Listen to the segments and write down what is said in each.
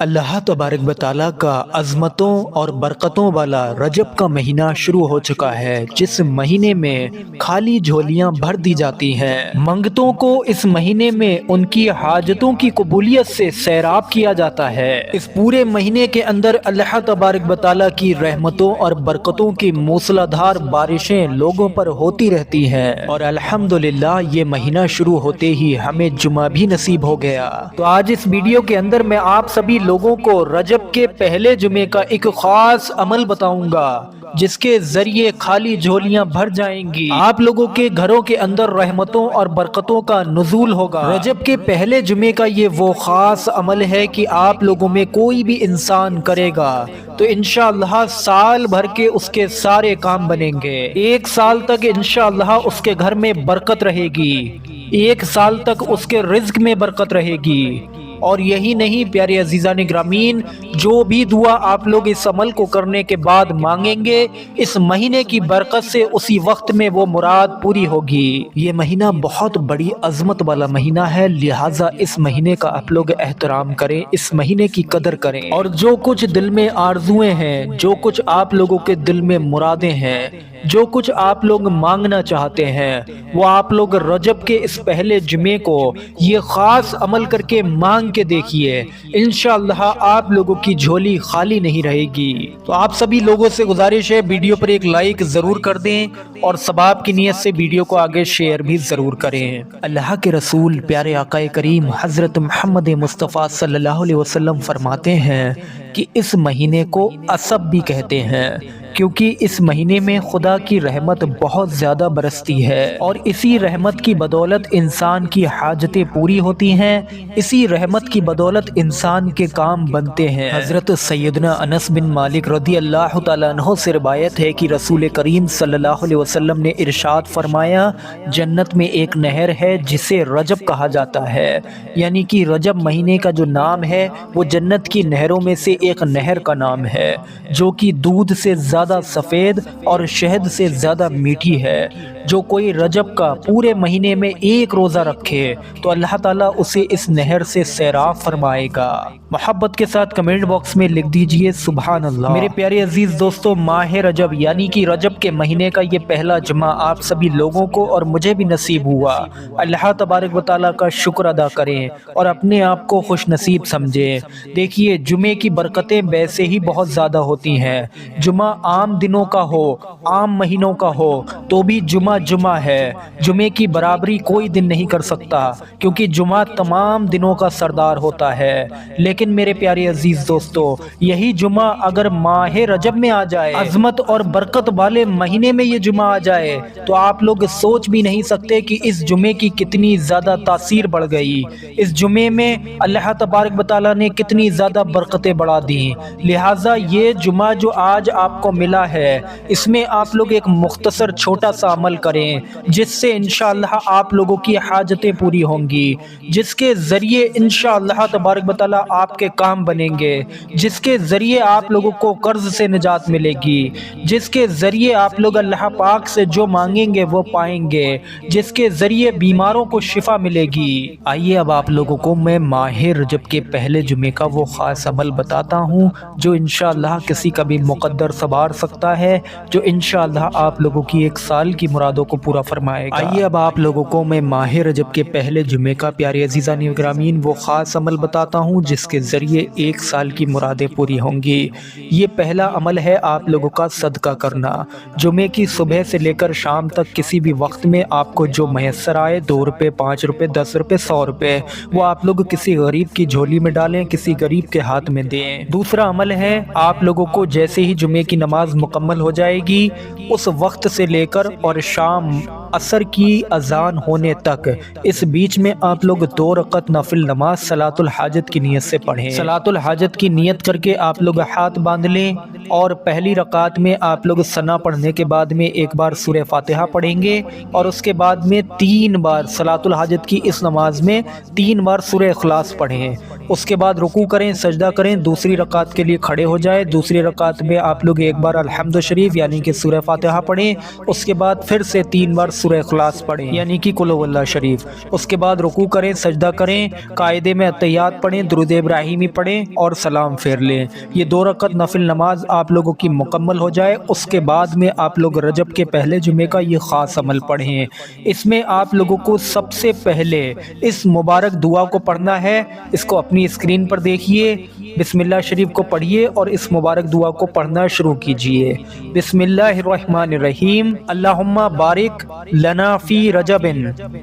اللہ تبارک و تعالیٰ کا عظمتوں اور برکتوں والا رجب کا مہینہ شروع ہو چکا ہے، جس مہینے میں خالی جھولیاں بھر دی جاتی ہیں۔ منگتوں کو اس مہینے میں ان کی حاجتوں کی قبولیت سے سیراب کیا جاتا ہے۔ اس پورے مہینے کے اندر اللہ تبارک و تعالیٰ کی رحمتوں اور برکتوں کی موسلادھار بارشیں لوگوں پر ہوتی رہتی ہیں، اور الحمدللہ یہ مہینہ شروع ہوتے ہی ہمیں جمعہ بھی نصیب ہو گیا۔ تو آج اس ویڈیو کے اندر میں آپ سبھی لوگوں کو رجب کے پہلے جمعے کا ایک خاص عمل بتاؤں گا، جس کے ذریعے خالی جھولیاں بھر جائیں گی، آپ لوگوں کے گھروں کے اندر رحمتوں اور برکتوں کا نزول ہوگا۔ رجب کے پہلے جمعے کا یہ وہ خاص عمل ہے کہ آپ لوگوں میں کوئی بھی انسان کرے گا تو انشاءاللہ سال بھر کے اس کے سارے کام بنیں گے۔ ایک سال تک انشاءاللہ اس کے گھر میں برکت رہے گی، ایک سال تک اس کے رزق میں برکت رہے گی۔ اور یہی نہیں پیارے عزیزان گرامین، جو بھی دعا آپ لوگ اس عمل کو کرنے کے بعد مانگیں گے، اس مہینے کی برکت سے اسی وقت میں وہ مراد پوری ہوگی۔ یہ مہینہ بہت بڑی عظمت والا مہینہ ہے، لہٰذا اس مہینے کا آپ لوگ احترام کریں، اس مہینے کی قدر کریں، اور جو کچھ دل میں آرزویں ہیں، جو کچھ آپ لوگوں کے دل میں مرادیں ہیں، جو کچھ آپ لوگ مانگنا چاہتے ہیں، وہ آپ لوگ رجب کے اس پہلے جمعے کو یہ خاص عمل کر کے مانگ کے دیکھیے، انشاءاللہ آپ لوگوں کی جھولی خالی نہیں رہے گی۔ تو آپ سبھی لوگوں سے گزارش ہے ویڈیو پر ایک لائک ضرور کر دیں، اور ثواب کی نیت سے ویڈیو کو آگے شیئر بھی ضرور کریں۔ اللہ کے رسول پیارے آقا کریم حضرت محمد مصطفیٰ صلی اللہ علیہ وسلم فرماتے ہیں کہ اس مہینے کو عصب بھی کہتے ہیں، کیونکہ اس مہینے میں خدا کی رحمت بہت زیادہ برستی ہے، اور اسی رحمت کی بدولت انسان کی حاجتیں پوری ہوتی ہیں، اسی رحمت کی بدولت انسان کے کام بنتے ہیں۔ حضرت سیدنا انس بن مالک رضی اللہ تعالیٰ عنہ سے روایت ہے کہ رسول کریم صلی اللہ علیہ وسلم نے ارشاد فرمایا، جنت میں ایک نہر ہے جسے رجب کہا جاتا ہے، یعنی کہ رجب مہینے کا جو نام ہے وہ جنت کی نہروں میں سے ایک نہر کا نام ہے، جو کہ دودھ سے زیادہ سفید اور شہد سے زیادہ میٹھی ہے۔ جو کوئی رجب کا پورے مہینے میں ایک روزہ رکھے تو اللہ تعالیٰ اسے اس نہر سے سیراب فرمائے گا۔ محبت کے ساتھ کمنٹ باکس میں لکھ دیجئے سبحان اللہ۔ میرے پیارے عزیز دوستو، ماہ رجب یعنی کہ رجب کے مہینے کا یہ پہلا جمعہ آپ سبھی لوگوں کو اور مجھے بھی نصیب ہوا۔ اللہ تبارک و تعالیٰ کا شکر ادا کریں اور اپنے آپ کو خوش نصیب سمجھیں۔ دیکھیے، جمعے کی برکتیں ویسے ہی بہت زیادہ ہوتی ہیں۔ جمعہ عام دنوں کا ہو، عام مہینوں کا ہو، تو بھی جمعہ جمعہ ہے۔ جمعے کی برابری کوئی دن نہیں کر سکتا، کیونکہ جمعہ تمام دنوں کا سردار ہوتا ہے۔ لیکن میرے پیارے عزیز دوستو، یہی جمعہ اگر ماہ رجب میں آ جائے، عظمت اور برکت والے مہینے میں یہ جمعہ آ جائے، تو آپ لوگ سوچ بھی نہیں سکتے کہ اس جمعے کی کتنی زیادہ تاثیر بڑھ گئی۔ اس جمعے میں اللہ تبارک و تعالیٰ نے کتنی زیادہ برکتیں بڑھا دیں۔ لہٰذا یہ جمعہ جو آج آپ کو ملا ہے، اس میں آپ لوگ ایک مختصر چھوٹا سا عمل کریں، جس سے انشاءاللہ آپ لوگوں کی حاجتیں پوری ہوں گی، جس کے ذریعے انشاءاللہ تبارک و تعالیٰ آپ کے کام بنیں گے، جس کے ذریعے آپ لوگوں کو قرض سے نجات ملے گی، جس کے ذریعے آپ لوگ اللہ پاک سے جو مانگیں گے وہ پائیں گے، جس کے ذریعے بیماروں کو شفا ملے گی۔ آئیے اب آپ لوگوں کو میں ماہ رجب کے پہلے جمعے کا وہ خاص عمل بتاتا ہوں جو انشاءاللہ کسی کا بھی مقدر سنوار سکتا ہے، جو انشاءاللہ آپ لوگوں کی ایک سال کی مرادوں کو پورا فرمائے گا۔ آئیے اب آپ لوگوں کو میں ماہ رجب کے پہلے جمعے کا پیارے عزیزان گرامین وہ خاص عمل بتاتا ہوں جس کے ذریعے ایک سال کی مرادیں پوری ہوں گی۔ یہ پہلا عمل ہے آپ لوگوں کا صدقہ کرنا۔ جمعے کی صبح سے لے کر شام تک کسی بھی وقت میں آپ کو جو میسر آئے، 2 روپے، 5 روپے، 10 روپے، 100 روپے، وہ آپ لوگ کسی غریب کی جھولی میں ڈالیں، کسی غریب کے ہاتھ میں دیں۔ دوسرا عمل ہے، آپ لوگوں کو جیسے ہی جمعے کی نماز مکمل ہو جائے گی، اس وقت سے لے کر اور شام عصر کی اذان ہونے تک اس بیچ میں آپ لوگ 2 رکعت نفل نماز صلاۃ الحاجت کی نیت سے پڑھیں۔ صلاۃ الحاجت کی نیت کر کے آپ لوگ ہاتھ باندھ لیں، اور پہلی رکعت میں آپ لوگ ثنا پڑھنے کے بعد میں ایک بار سورہ فاتحہ پڑھیں گے، اور اس کے بعد میں 3 بار صلاۃ الحاجت کی اس نماز میں 3 بار سورہ اخلاص پڑھیں۔ اس کے بعد رکوع کریں، سجدہ کریں، دوسری رکعت کے لیے کھڑے ہو جائیں۔ دوسری رکعت میں آپ لوگ ایک بار الحمد شریف یعنی کہ سورہ فاتحہ پڑھیں، اس کے بعد پھر سے 3 بار سورہ اخلاص پڑھیں یعنی کہ قل هو اللہ شریف، اس کے بعد رکوع کریں، سجدہ کریں، قاعدے میں اتحیات پڑھیں، درود ابراہیمی پڑھیں اور سلام پھیر لیں۔ یہ 2 رکعت نفل نماز آپ لوگوں کی مکمل ہو جائے، اس کے بعد میں آپ لوگ رجب کے پہلے جمعے کا یہ خاص عمل پڑھیں۔ اس میں آپ لوگوں کو سب سے پہلے اس مبارک دعا کو پڑھنا ہے، اس کو اپنی اسکرین پر دیکھیے، بسم اللہ شریف کو پڑھیے اور اس مبارک دعا کو پڑھنا شروع کیجئے۔ بسم اللہ الرحمن الرحیم، اللہم بارک لنا فی رجب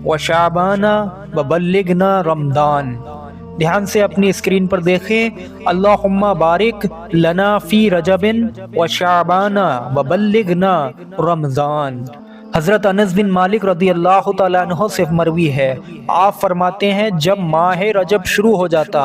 و شعبان و بلغنا رمضان۔ دھیان سے اپنی اسکرین پر دیکھیں، اللہم بارک لنا فی رجب و شعبان و بلغنا رمضان۔ حضرت انس بن مالک رضی اللہ تعالیٰ عنہ سے مروی ہے، آپ فرماتے ہیں جب ماہ رجب شروع ہو جاتا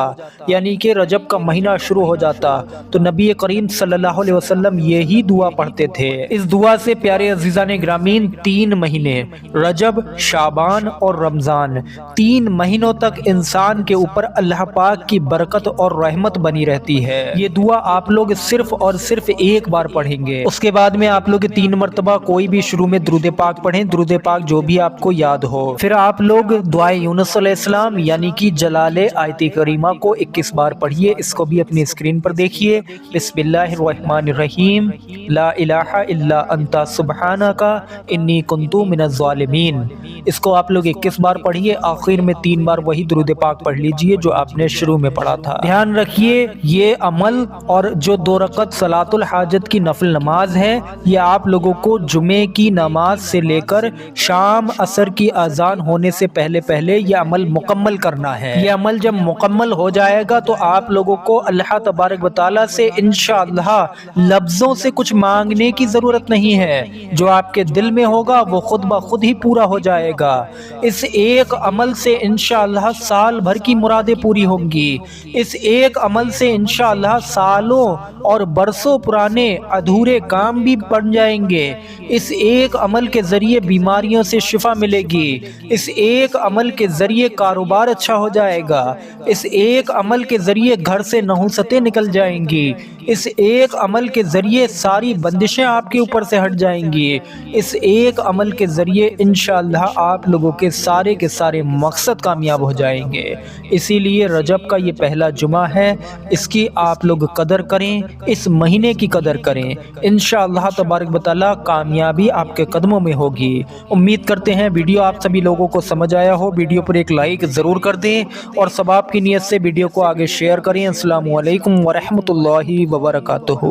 یعنی کہ رجب کا مہینہ شروع ہو جاتا تو نبی کریم صلی اللہ علیہ وسلم یہی دعا پڑھتے تھے۔ اس دعا سے پیارے عزیزان گرامی 3 مہینے رجب، شعبان اور رمضان، 3 مہینوں تک انسان کے اوپر اللہ پاک کی برکت اور رحمت بنی رہتی ہے۔ یہ دعا آپ لوگ صرف اور صرف ایک بار پڑھیں گے، اس کے بعد میں آپ لوگ 3 مرتبہ کوئی بھی شروع میں درود پاک پڑھیں، درود پاک جو بھی آپ کو یاد ہو۔ پھر آپ لوگ دعائے یونس علیہ السلام یعنی کہ جلال آیت کریمہ کو 21 بار پڑھیے، اس کو بھی اپنی اسکرین پر دیکھیے۔ بسم اللہ الرحمن الرحیم، لا الہ الا انت سبحانک انی کنت من الظالمین، اس کو آپ لوگ 21 بار پڑھیے، آخر میں 3 بار وہی درود پاک پڑھ لیجئے جو آپ نے شروع میں پڑھا تھا۔ دھیان رکھیے یہ عمل اور جو 2 رکعت صلاۃ الحاجت کی نفل نماز ہے یہ آپ لوگوں کو جمعے کی نماز سے لے کر شام عصر کی اذان ہونے سے پہلے یہ عمل مکمل کرنا ہے۔ یہ عمل جب مکمل ہو جائے گا تو آپ لوگوں کو اللہ تبارک و تعالیٰ سے انشاءاللہ لفظوں سے کچھ مانگنے کی ضرورت نہیں ہے، جو آپ کے دل میں ہوگا وہ خود بخود ہی پورا ہو جائے گا۔ اس ایک عمل سے انشاءاللہ سال بھر کی مرادیں پوری ہوں گی، اس ایک عمل سے انشاءاللہ سالوں اور برسوں پرانے ادھورے کام بھی بن جائیں گے، اس ایک عمل کے ذریعے بیماریوں سے شفا ملے گی، اس ایک عمل کے ذریعے کاروبار اچھا ہو جائے گا، اس ایک عمل کے ذریعے گھر سے نحوستیں نکل جائیں گی، اس ایک عمل کے ذریعے ساری بندشیں آپ کے اوپر سے ہٹ جائیں گی، اس ایک عمل کے ذریعے انشاءاللہ آپ لوگوں کے سارے مقصد کامیاب ہو جائیں گے۔ اسی لیے رجب کا یہ پہلا جمعہ ہے، اس کی آپ لوگ قدر کریں، اس مہینے کی قدر کریں، انشاءاللہ تبارک و تعالیٰ کامیابی آپ کے قدموں میں ہوگی۔ امید کرتے ہیں ویڈیو آپ سبھی لوگوں کو سمجھ آیا ہو، ویڈیو پر ایک لائک ضرور کر دیں اور ثواب کی نیت سے ویڈیو کو آگے شیئر کریں۔ السلام علیکم ورحمۃ اللہ وبرکاتہ۔